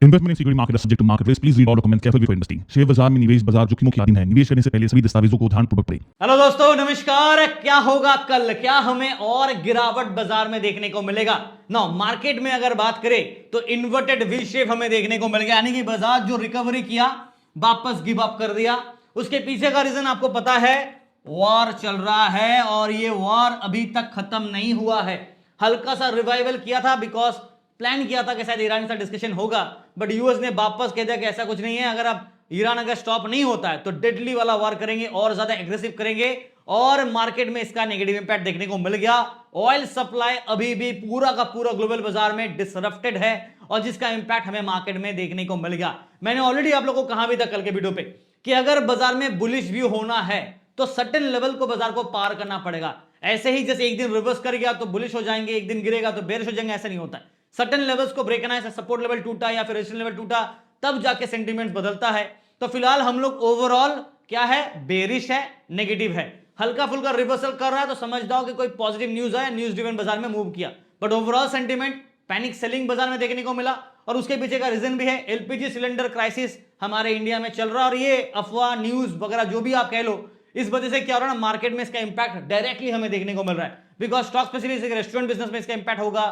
Investment in security market is subject to market risk. Please read all documents carefully before investing. Share बाजार में निवेश बाजार जोखिमों के अधीन है। निवेश करने से पहले सभी दस्तावेजों को ध्यानपूर्वक पढ़ें। हेलो दोस्तों, नमस्कार। क्या होगा कल? क्या हमें और गिरावट बाजार में देखने को मिलेगा? मार्केट में अगर बात करें तो इन्वर्टेड वी शेप हमें देखने को मिल गया, यानी कि बाजार जो रिकवरी किया वापस गिव अप कर दिया। उसके पीछे का रीजन आपको पता है, वॉर चल रहा है और ये वॉर अभी तक खत्म नहीं हुआ है। हल्का सा रिवाइवल किया था बिकॉज प्लान किया था कि शायद ईरान से डिस्कशन होगा, बट यूएस ने वापस कह दिया कि ऐसा कुछ नहीं है। अगर आप ईरान अगर स्टॉप नहीं होता है तो डेडली वाला वार करेंगे और ज्यादा एग्रेसिव करेंगे, और मार्केट में इसका नेगेटिव इंपैक्ट देखने को मिल गया। ऑयल सप्लाई अभी भी पूरा का पूरा ग्लोबल बाजार में डिसरप्टेड है और जिसका इंपैक्ट हमें मार्केट में देखने को मिल गया। मैंने ऑलरेडी आप लोगों को कहा भी था कल के वीडियो पे कि अगर बाजार में बुलिश व्यू होना है तो सर्टेन लेवल को बाजार को पार करना पड़ेगा। ऐसे ही जैसे एक दिन रिवर्स कर गया तो बुलिश हो जाएंगे, एक दिन गिरेगा तो बेरिश हो जाएंगे, ऐसा नहीं होता है। सर्टेन लेवल्स को ब्रेक करना है, सपोर्ट लेवल टूटा या फिर रेजिस्टेंस लेवल टूटा तब जाके सेंटीमेंट बदलता है। तो फिलहाल हम लोग ओवरऑल क्या है, बेरिश है, नेगेटिव है। हल्का फुल्का रिवर्सल कर रहा है तो समझ जाओ कि कोई पॉजिटिव न्यूज है, न्यूज ड्रिवन बाजार में मूव किया, but overall sentiment panic selling बाजार में देखने को मिला। और उसके पीछे का रीजन भी है एलपीजी सिलेंडर क्राइसिस हमारे इंडिया में चल रहा है, और ये अफवाह न्यूज वगैरह जो भी आप कह लो, इस वजह से क्या हो रहा है ना, मार्केट में इसका इंपैक्ट डायरेक्टली हमें देखने को मिल रहा है। Because stock specially restaurant business में इसका इंपैक्ट होगा,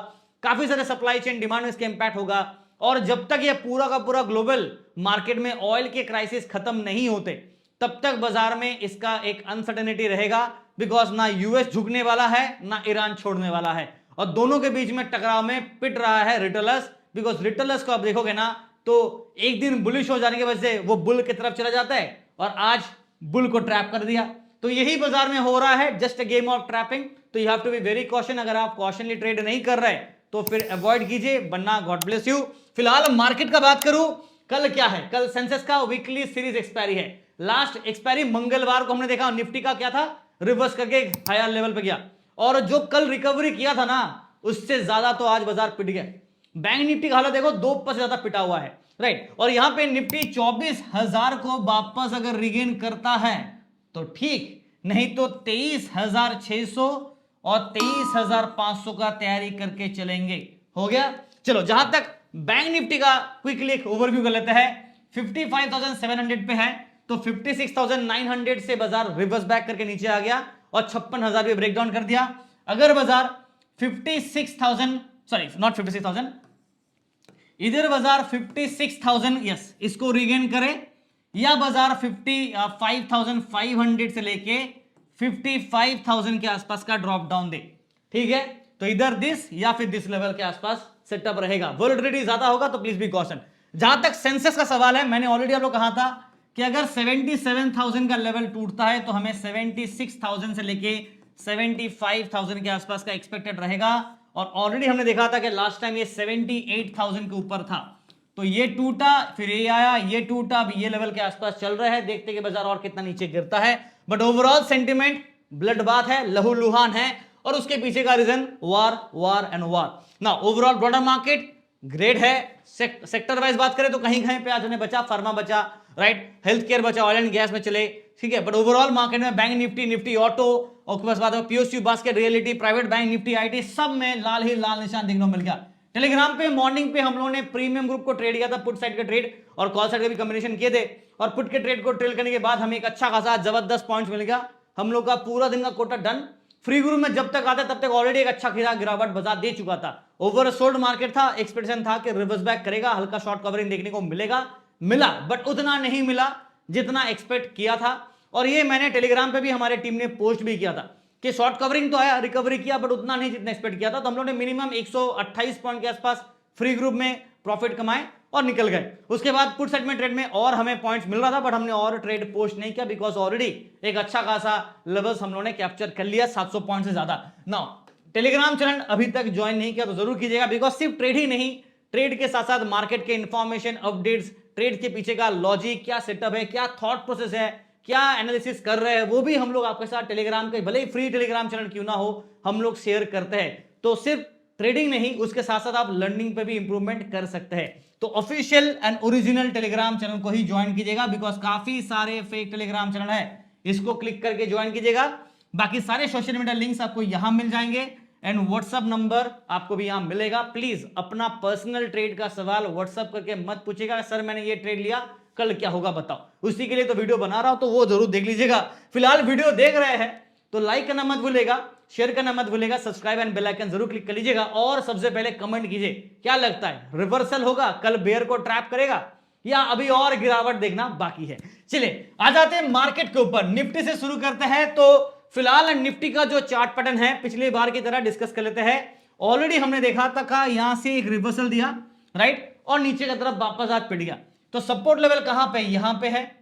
काफी सारे सप्लाई चेन डिमांड में इसका इंपैक्ट होगा। और जब तक ये पूरा का पूरा ग्लोबल मार्केट में ऑयल के क्राइसिस खत्म नहीं होते तब तक बाजार में इसका एक अनसर्टेनिटी रहेगा। बिकॉज ना यूएस झुकने वाला है ना ईरान छोड़ने वाला है, और दोनों के बीच में टकराव में पिट रहा है रिटेलर्स। बिकॉज रिटेलर्स को आप देखोगे ना तो एक दिन बुलिश हो जाने की वजह से वो बुल की तरफ चला जाता है और आज बुल को ट्रैप कर दिया। तो यही बाजार में हो रहा है, just a game of trapping. तो you have to be very caution. अगर आप कॉशनली ट्रेड नहीं कर रहे तो फिर अवॉइड कीजिए, वरना गॉड ब्लेस यू। फिलहाल मार्केट का बात करूं, कल क्या है, कल सेंसेक्स का वीकली सीरीज एक्सपायरी है। लास्ट एक्सपायरी मंगलवार को हमने देखा, निफ्टी का क्या था, रिवर्स करके एक हायर लेवल पे गया, और जो कल रिकवरी किया था ना उससे ज्यादा तो आज बाजार पिट गया। बैंक निफ्टी का हालत देखो, 2% ज्यादा पिटा हुआ है, राइट। और यहां पे निफ्टी 24,000 को वापस अगर रिगेन करता है तो ठीक, नहीं तो 23,600 और 23,500 का तैयारी करके चलेंगे। हो गया। चलो, जहां तक बैंक निफ्टी का क्विकली एक ओवरव्यू कर लेते हैं। 55,700 पे है तो 56,900 से बाजार रिवर्स बैक करके नीचे आ गया और 56,000 पे ब्रेक डाउन कर दिया। अगर बाजार 56,000 सॉरी नॉट 56,000, इधर बाजार 56,000 यस इसको रिगेन करे, या बाजार 55,500 से लेके 55,000 के आसपास का ड्रॉप डाउन दे, ठीक है, तो इधर दिस या फिर दिस लेवल के आसपास सेटअप रहेगा। वोलेटिलिटी ज्यादा होगा तो प्लीज बी कॉशन। जहां तक सेंसेक्स का सवाल है, मैंने ऑलरेडी आप लोग कहा था कि अगर 77,000 का लेवल टूटता है तो हमें 76,000 से लेके 75,000 के आसपास का एक्सपेक्टेड रहेगा। और ऑलरेडी हमने देखा था कि लास्ट टाइम ये 78,000 के ऊपर था, तो ये टूटा, फिर ये आया, ये टूटा, अब ये लेवल के आसपास चल रहा है। देखते कि बाजार और कितना नीचे गिरता है, but overall sentiment blood bath है, लहूलुहान है, और उसके पीछे का रीजन वार वार एंड वार। ना ओवरऑल ब्रॉडर मार्केट ग्रेट है। सेक्टर वाइज बात करें तो कहीं कहीं पे आज हमें बचा, फार्मा बचा, राइट, हेल्थ केयर बचा, ऑयल एंड गैस में चले, ठीक है, बट ओवरऑल मार्केट में बैंक निफ्टी, निफ्टी ऑटो, और बस बात है PSU basket, reality, private bank Nifty, IT, सब में लाल ही लाल निशान देखने को मिल गया। टेलीग्राम पे मॉर्निंग पे हम लोगों ने प्रीमियम ग्रुप को ट्रेड किया था, पुट साइड का ट्रेड और कॉल साइड का भी कॉम्बिनेशन किए थे, और पुट के ट्रेड को ट्रेल करने के बाद हमें एक अच्छा खासा जबरदस्त पॉइंट मिल गया। हम लोग का पूरा दिन का कोटा डन। फ्री ग्रुप में जब तक आता तब तक ऑलरेडी एक अच्छा खासा गिरावट बाजार दे चुका था। ओवरसोल्ड मार्केट था, एक्सपेक्टेशन था कि रिवर्स बैक करेगा, हल्का शॉर्ट कवरिंग देखने को मिलेगा, मिला, बट उतना नहीं मिला जितना एक्सपेक्ट किया था। और ये मैंने टेलीग्राम पे भी हमारे टीम ने पोस्ट भी किया था कि शॉर्ट कवरिंग तो आया, रिकवरी किया, बट उतना नहीं जितना एक्सपेक्ट किया था। तो हम लोगों ने मिनिमम 128 पॉइंट के आसपास फ्री ग्रुप में प्रॉफिट कमाए और निकल गए। उसके बाद पुट सेट में ट्रेड में और हमें पॉइंट्स मिल रहा था, बट हमने और ट्रेड पोस्ट नहीं किया बिकॉज ऑलरेडी एक अच्छा खासा लेवल्स हम लोगों ने कैप्चर कर लिया, 700 पॉइंट से ज्यादा। नाउ टेलीग्राम चैनल अभी तक ज्वाइन नहीं किया तो जरूर कीजिएगा, बिकॉज सिर्फ ट्रेड ही नहीं, ट्रेड के साथ साथ मार्केट के इंफॉर्मेशन, अपडेट्स, ट्रेड के पीछे का लॉजिक, क्या सेटअप है, क्या थॉट प्रोसेस है, क्या एनालिसिस कर रहे हैं, वो भी हम लोग आपके साथ टेलीग्राम के, भले ही फ्री टेलीग्राम चैनल क्यों ना हो, हम लोग शेयर करते हैं। तो सिर्फ ट्रेडिंग नहीं, उसके साथ साथ आप लर्निंग पे भी इंप्रूवमेंट कर सकते हैं। तो official and original Telegram channel को ही ज्वाइन कीजिएगा, बिकॉज काफी सारे फेक टेलीग्राम चैनल है, इसको क्लिक करके ज्वाइन कीजिएगा। बाकी सारे सोशल मीडिया लिंक्स आपको यहां मिल जाएंगे, एंड व्हाट्सएप नंबर आपको भी यहां मिलेगा। प्लीज अपना पर्सनल ट्रेड का सवाल व्हाट्सएप करके मत पूछेगा, सर मैंने ये ट्रेड लिया कल क्या होगा बताओ। उसी के लिए तो वीडियो बना रहा हूं, तो वो जरूर देख लीजिएगा। फिलहाल वीडियो देख रहे हैं तो लाइक करना मत भूलेगा, शेयर करना मत भूलेगा, सब्सक्राइब एंड बेल आइकन जरूर क्लिक कर लीजिएगा। और सबसे पहले कमेंट कीजिए क्या लगता है, रिवर्सल होगा, कल बेयर को ट्रैप करेगा या अभी और गिरावट देखना बाकी है। चलिए आ जाते हैं मार्केट के ऊपर, निफ्टी से शुरू करते हैं। तो फिलहाल निफ्टी का जो चार्ट पैटर्न है पिछली बार की तरह डिस्कस कर लेते हैं। ऑलरेडी हमने देखा था का यहां से एक रिवर्सल दिया, राइट, और नीचे की तरफ वापस आज पिट गया। तो सपोर्ट लेवल कहां पे, यहां पे है,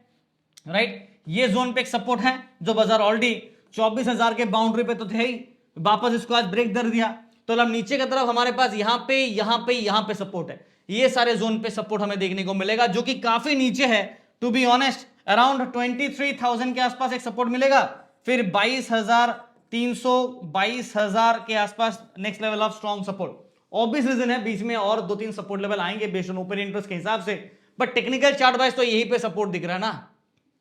राइट, ये जोन पे एक सपोर्ट है जो बाजार ऑलरेडी 24,000 के बाउंड्री पे तो थे ही, वापस इसको आज ब्रेक कर दिया। तो अब नीचे की तरफ हमारे पास यहां पे सपोर्ट है। ये सारे जोन पे सपोर्ट हमें देखने को मिलेगा जो कि काफी नीचे है। टू बी ऑनेस्ट अराउंड 23,000 के आसपास एक सपोर्ट मिलेगा, फिर 22,300 22,000 के आसपास next level of strong support. Obvious reason है बीच में और 2-3 सपोर्ट लेवल आएंगे बेस्ड ऑन ओपन इंटरेस्ट के हिसाब से, बट टेक्निकल चार्ट वाइज तो यहीं पे सपोर्ट दिख रहा है ना,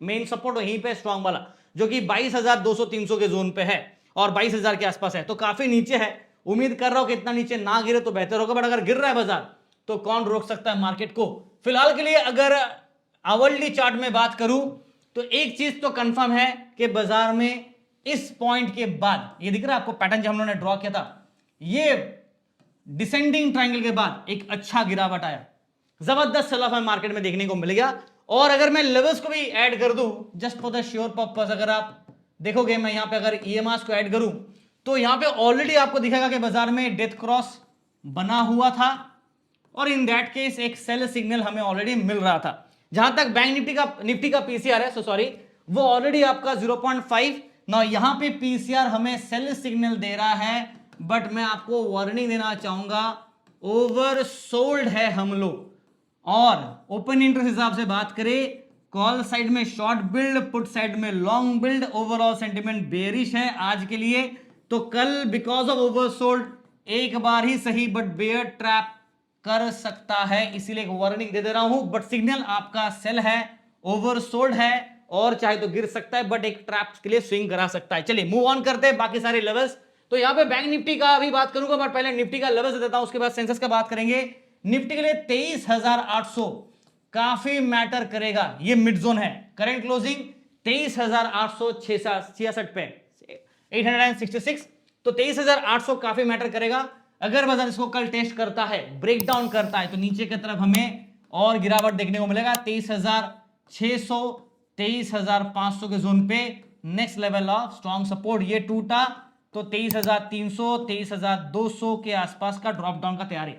मेन सपोर्ट वहीं पे स्ट्रॉन्ग वाला जो कि 22,200-300 के जोन पे है और 22,000 के आसपास है, तो काफी नीचे है। उम्मीद कर रहा हूं कि इतना नीचे ना गिरे तो बेहतर होगा, बट अगर गिर रहा है बाजार तो कौन रोक सकता है मार्केट को। फिलहाल के लिए अगर आवरली चार्ट में बात करूं तो एक चीज तो कंफर्म है कि बाजार में इस पॉइंट के बाद, ये दिख रहा है आपको पैटर्न जो हम लोगों ने ड्रॉ किया था, ये डिसेंडिंग ट्रायंगल के बाद एक अच्छा गिरावट आया, जबरदस्त सेल ऑफ मार्केट में देखने को मिल गया। और अगर मैं लेवल्स को भी ऐड कर दूं just for the sure purpose, अगर आप देखोगे मैं यहां पे अगर ईएमआर को ऐड करूं तो यहां पे ऑलरेडी आपको दिखेगा कि बाजार में डेथ क्रॉस बना हुआ था और इन दैट केस एक सेल सिग्नल हमें ऑलरेडी मिल रहा था। जहां तक बैंक निफ्टी का पीसीआर है, सॉरी, वो ऑलरेडी आपका 0.5 ना, यहां पे पीसीआर हमें सेल सिग्नल दे रहा है, बट मैं आपको वार्निंग देना चाहूंगा ओवर सोल्ड है हम लोग। और ओपन इंटरेस्ट हिसाब से बात करें, कॉल साइड में शॉर्ट बिल्ड, पुट साइड में long build, overall sentiment bearish है आज के लिए। तो कल बिकॉज ऑफ ओवरसोल्ड एक बार ही सही बट बेयर ट्रैप कर सकता है, इसीलिए एक वार्निंग दे रहा हूं। बट सिग्नल आपका सेल है, ओवरसोल्ड है और चाहे तो गिर सकता है, बट एक ट्रैप के लिए स्विंग करा सकता है। चलिए मूव ऑन करते हैं बाकी सारे लेवल्स। तो यहां पे बैंक निफ्टी का अभी बात करूंगा, बट पहले निफ्टी का लेवल्स देता हूं, उसके बाद सेंसेक्स का बात करेंगे। निफ्टी के लिए 23,800 काफी मैटर करेगा, ये मिड जोन है। करंट क्लोजिंग 23,866 पे, 866, तो 23,800 काफी मैटर करेगा। अगर बाजार इसको कल टेस्ट करता है, ब्रेकडाउन करता है, तो नीचे की तरफ हमें और गिरावट देखने को मिलेगा 23,600 23,500 के जोन पे next level of strong support. ये टूटा तो 23,300 23,200 के आसपास का ड्रॉप डाउन का तैयारी,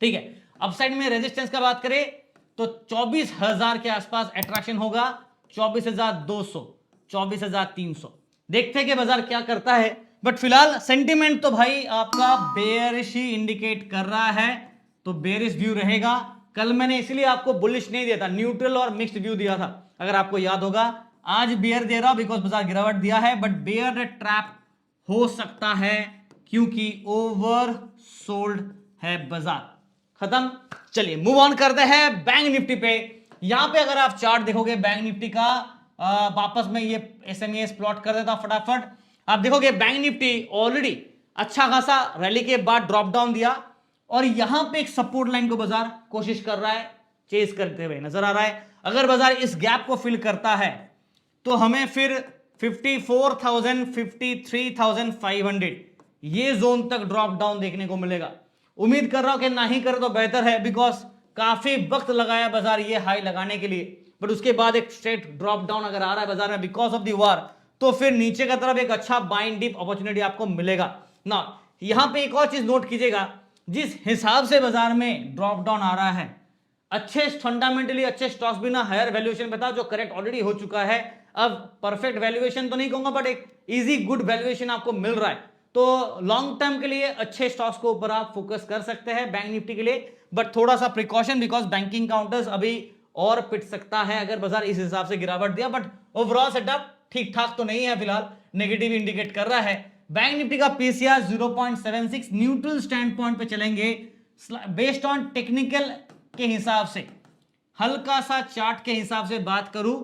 ठीक है। अपसाइड में रेजिस्टेंस का बात करें तो 24,000 के आसपास अट्रैक्शन होगा, 24,200 24,300, देखते हैं कि बाजार क्या करता है। बट फिलहाल सेंटीमेंट तो भाई आपका बेयरिश ही इंडिकेट कर रहा है, तो बेयरिश व्यू रहेगा। कल मैंने इसलिए आपको बुलिश नहीं दिया था, न्यूट्रल और मिक्स्ड व्यू दिया था, अगर आपको याद होगा। आज बेयर दे रहा हूं बिकॉज बाजार गिरावट दिया है, बट बेयर ट्रैप हो सकता है क्योंकि ओवर सोल्ड है बाजार। खत्म। चलिए मूव ऑन करते हैं बैंक निफ्टी पे। यहां पे अगर आप चार्ट देखोगे बैंक निफ्टी का, वापस में ये एसएमएस प्लॉट कर देता फटाफट। आप देखोगे बैंक निफ्टी ऑलरेडी अच्छा खासा रैली के बाद ड्रॉप डाउन दिया और यहां पे एक सपोर्ट लाइन को बाजार कोशिश कर रहा है चेज करते हुए नजर आ रहा है। अगर बाजार इस गैप को फिल करता है तो हमें फिर 54,000 53,500 ये जोन तक ड्रॉप डाउन देखने को मिलेगा। उम्मीद कर रहा हूं कि ना ही करे तो बेहतर है, बिकॉज काफी वक्त लगाया बाजार ये हाई लगाने के लिए, बट उसके बाद एक स्ट्रेट ड्रॉप डाउन अगर आ रहा है बाजार में बिकॉज ऑफ द वार, तो फिर नीचे की तरफ एक अच्छा बाइंग डिप अपॉर्चुनिटी आपको मिलेगा ना। यहां पे एक और चीज नोट कीजिएगा, जिस हिसाब से बाजार में ड्रॉप डाउन आ रहा है, अच्छे फंडामेंटली अच्छे स्टॉक्स भी ना हायर वैल्यूएशन बता जो करेक्ट ऑलरेडी हो चुका है। अब परफेक्ट वैल्यूएशन तो नहीं कहूंगा, बट एक इजी गुड वैल्यूएशन आपको मिल रहा है, तो लॉन्ग टर्म के लिए अच्छे स्टॉक्स को ऊपर आप फोकस कर सकते हैं बैंक निफ्टी के लिए। बट थोड़ा सा प्रिकॉशन, बिकॉज बैंकिंग काउंटर्स अभी और पिट सकता है अगर बाजार इस हिसाब से गिरावट दिया। बट ओवरऑल सेटअप ठीक ठाक तो नहीं है, फिलहाल नेगेटिव इंडिकेट कर रहा है। बैंक निफ्टी का पीसीआर 0.76, न्यूट्रल स्टैंड पॉइंट पे चलेंगे बेस्ड ऑन टेक्निकल के हिसाब से। हल्का सा चार्ट के हिसाब से बात करूं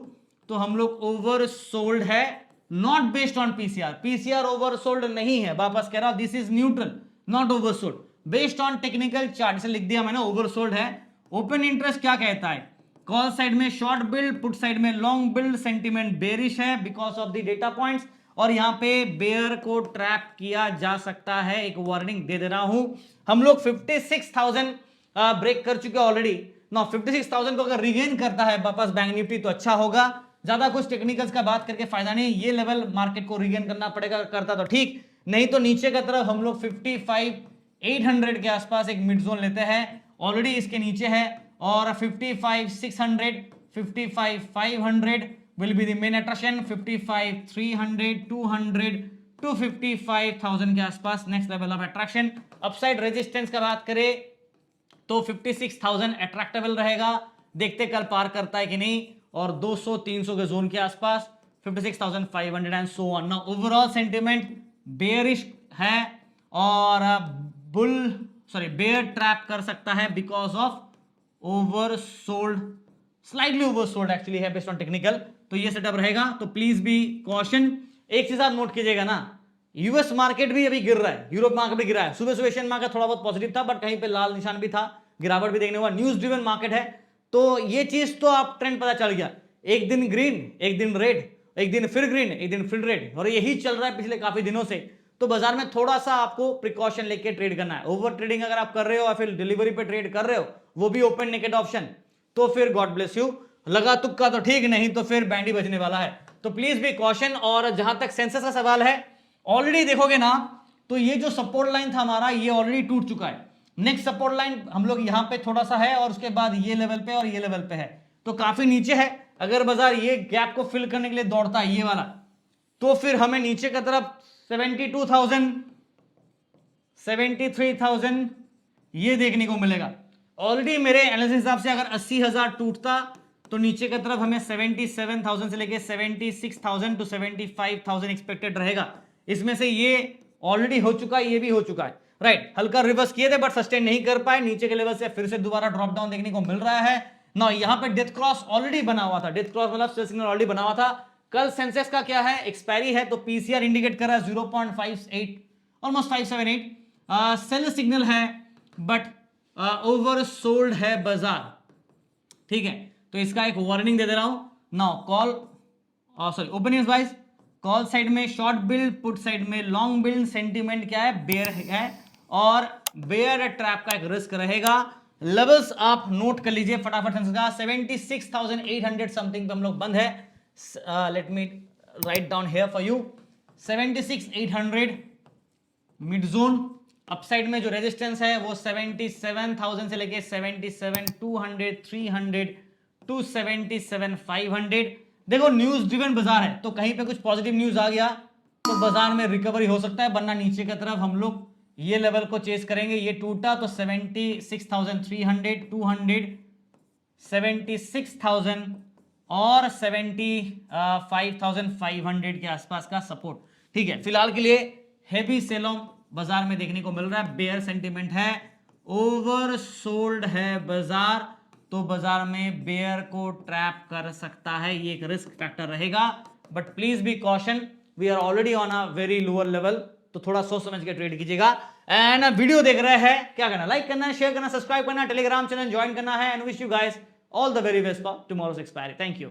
तो हम लोग ओवर सोल्ड है not based on PCR, PCR oversold नहीं है, वापस कह रहा हूं, this is neutral not oversold, based on technical chart, इसे लिख दिया मैंने ओवरसोल्ड है। ओपन इंटरेस्ट क्या कहता है, कॉल साइड में शॉर्ट बिल्ड, पुट साइड में लॉन्ग बिल्ड, सेंटीमेंट बेरिश है because of the data points, और यहां पे बेयर को ट्रैप किया जा सकता है, एक वार्निंग दे दे रहा हूं। हम लोग 56,000 ब्रेक कर चुके ऑलरेडी ना, 56,000 को अगर रिगेन करता है वापस बैंक निफ्टी तो अच्छा होगा, ज्यादा कुछ टेक्निकल्स का बात करके फायदा नहीं, ये लेवल मार्केट को रिगेन करना पड़ेगा, करता तो ठीक, नहीं तो नीचे की तरफ हम लोग 55,800 के आसपास एक मिड जोन लेते हैं, ऑलरेडी इसके नीचे है, और 55,600, 55,500 will be the main attraction, 55,300, 200 to 55,000 के आसपास next level of attraction. Upside resistance का बात करें तो 56,000 अट्रैक्टेबल रहेगा, देखते कल पार करता है कि नहीं, और 200-300 के जोन के आसपास 56,500 and so on. Now overall sentiment bearish है और बेयर ट्रैप कर सकता है because of oversold, slightly oversold actually है बेस्ड ऑन टेक्निकल, तो ये सेटअप रहेगा, तो प्लीज बी कॉशन। एक चीज आप नोट कीजिएगा ना, यूएस मार्केट भी अभी गिर रहा है, यूरोप मार्केट भी गिरा है, सुबह सुबह एशियन मार्केट थोड़ा बहुत पॉजिटिव था बट कहीं पे लाल निशान भी था, गिरावट भी देखने हुआ, न्यूज ड्रिवन मार्केट है, तो ये चीज तो आप ट्रेंड पता चल गया, एक दिन ग्रीन एक दिन रेड, एक दिन फिर ग्रीन एक दिन फिर रेड, और यही चल रहा है पिछले काफी दिनों से, तो बाजार में थोड़ा सा आपको प्रिकॉशन लेके ट्रेड करना है। ओवर ट्रेडिंग अगर आप कर रहे हो या फिर डिलीवरी पे ट्रेड कर रहे हो, वो भी ओपन नेकेड ऑप्शन, तो फिर गॉड ब्लेस यू, लगा तुक्का तो ठीक, नहीं तो फिर बैंडी बजने वाला है, तो प्लीज बी कॉशन। और जहां तक सेंसस का सवाल है, ऑलरेडी देखोगे ना तो ये जो सपोर्ट लाइन था हमारा ये ऑलरेडी टूट चुका है, नेक्स्ट सपोर्ट लाइन हम लोग यहां पे थोड़ा सा है और उसके बाद ये लेवल पे और ये लेवल पे है, तो काफी नीचे है। अगर बाजार ये गैप को फिल करने के लिए दौड़ता है ये वाला, तो फिर हमें नीचे की तरफ 72,000, 73,000 ये देखने को मिलेगा। ऑलरेडी मेरे एनालिसिस हिसाब से अगर 80,000 टूटता तो नीचे की तरफ हमें 77,000 से लेके 76,000 टू 75,000 एक्सपेक्टेड रहेगा। इसमें से ये ऑलरेडी हो चुका है, ये भी हो चुका है, राइट। हल्का रिवर्स किए थे बट सस्टेन नहीं कर पाए, नीचे के लेवल से फिर से दोबारा ड्रॉप डाउन देखने को मिल रहा है ना। यहाँ पे डेथ क्रॉस ऑलरेडी बना हुआ था, डेथ क्रॉस मतलब सेल सिग्नल ऑलरेडी बना हुआ था। कल सेंसेक्स का क्या है, एक्सपायरी है, तो पीसीआर इंडिकेट कर रहा है 0.58, ऑलमोस्ट 578, सेल सिग्नल है बट ओवर सोल्ड है बाजार, ठीक है, तो इसका एक वार्निंग दे दे रहा हूं। Now call sorry opening wise, call side में शॉर्ट बिल्ड, पुट साइड में लॉन्ग बिल्ड, सेंटीमेंट क्या है, बेयर है, और बेयर ट्रैप का एक रिस्क रहेगा। लेवल्स आप नोट कर लीजिए फटाफट का, 76,800 समथिंग पे हम लोग बंद है, let me write down here for you, 76,800 mid zone. Upside में जो रेजिस्टेंस है वो 77,000 से लेके 77,200, 300 टू 77,500। देखो न्यूज ड्रिवन बाजार है, तो कहीं पे कुछ पॉजिटिव न्यूज आ गया तो बाजार में रिकवरी हो सकता है, वरना नीचे की तरफ हम लोग ये लेवल को चेस करेंगे। ये टूटा तो 76,300, 200, 76,000 और 75,500 के आसपास का सपोर्ट, ठीक है। फिलहाल के लिए हेवी सेलों बाजार में देखने को मिल रहा है, बेयर सेंटीमेंट है, ओवर सोल्ड है बाजार, तो बाजार में बेयर को ट्रैप कर सकता है, ये एक रिस्क फैक्टर रहेगा, but please be caution, we are already on a very lower level, तो थोड़ा सोच समझ के ट्रेड कीजिएगा। एंड वीडियो देख रहे हैं, क्या करना, लाइक करना है, शेयर करना, सब्सक्राइब करना, टेलीग्राम चैनल ज्वाइन करना है, and wish you guys all the very best for tomorrow's expiry. Thank you.